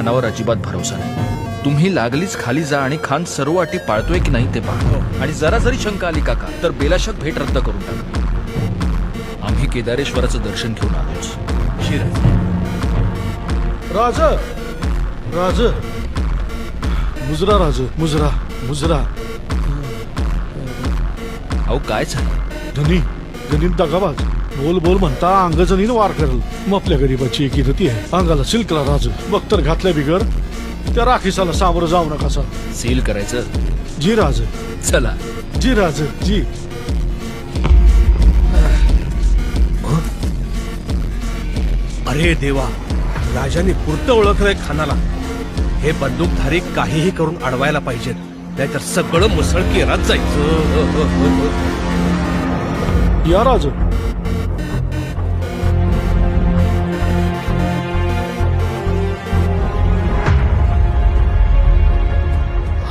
खानावर अजिबात भरोसा नाही. तुम्ही लागलीच खाली जा आणि खान सर्व अटी पाळतोय की नाही ते पहा. आणि जरा जरी शंका आली काका तर बेलाशक भेट रद्द करून टाका. आम्ही केदारेश्वराचं दर्शन घेऊन आलोच. राज राज मुजरा राज मुजरा मुजरा अहो काय झालं? धनी धनीत दगाबाज बोल बोल म्हणता अंग जनीन वार करल. मग आपल्या गरीबाची एक इरती आहे. अंगाला सिल्कला राज बख्तर घातल्या बिगर त्या राखीसाला सामोरं जाऊ नका सा. सील करायचं. जी राज चला. जी राज जी. अरे देवा, राजाने पुरतं ओळखलंय खानाला. हे बंदूकधारी काहीही करून अडवायला पाहिजेत, नाहीतर सगळं मुसळकेरात जायचं. या राज.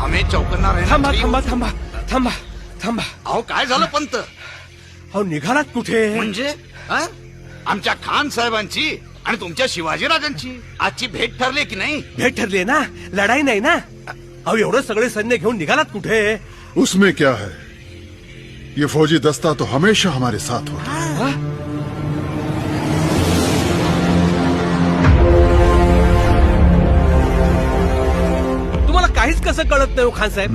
आम्ही चौकणार आहे ना. थांबा थांबा थांबा थांबा थांबा. अहो काय झालं पंत? अहो निघालात कुठे? म्हणजे हा? आमच्या खान साहेबांची आणि तुमच्या शिवाजीराजांची आजची भेट ठरली की नाही? भेट ठरली ना, लढाई नाही ना. अहो एवढं सगळे सैन्य घेऊन निघालात कुठे? उसमें क्या है, ये फौजी दस्ता तो हमेशा हमारे साथ होता है. तुम्हाला काहीच कसं कळत नाही हो खान साहेब?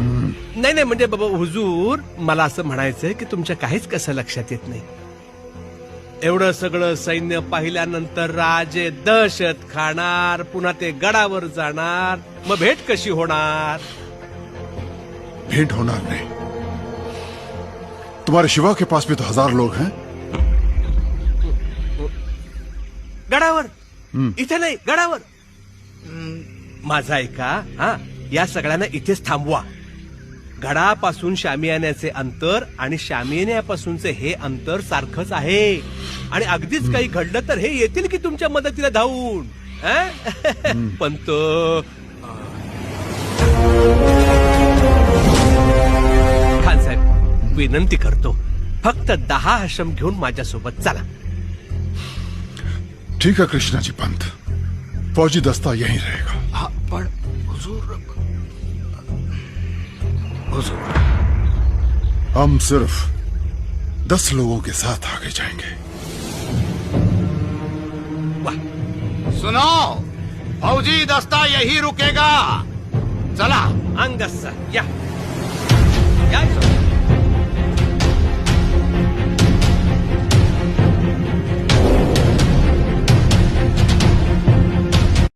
नाही नाही म्हणजे बाबा हुजूर, मला असं म्हणायचंय की तुमच्या काहीच कसं लक्षात येत नाही. एवढं सगळं सैन्य पाहिल्यानंतर राजे दहशत खाणार, पुन्हा ते गडावर जाणार, मग भेट कशी होणार? भेंट होना नहीं. तुम्हारे शिवा के पास भी तो 1000 लोग हैं. गडावर? इथे नाही, गडावर. माझा ऐका, हा, या सगळ्यांना इथेच थांबवा. गडापासून शामियान्याचे अंतर आणि शामियान्यापासूनचे हे अंतर सारखंच आहे. आणि अगदीच काही घडलं तर हे येतील की तुमच्या मदतीला धावून. पंत, खान साहेब विनंती करतो, फक्त 10 हशम घेऊन माझ्यासोबत चला. ठीक है कृष्णा जी पंत, फौजी दस्ता यहीं रहेगा. हा, पण हुजूर हुजूर हम सिर्फ 10 लोगों के साथ आगे जाएंगे. सुनो, फौजी दस्ता यही रुकेगा. चला. अंगस या, या.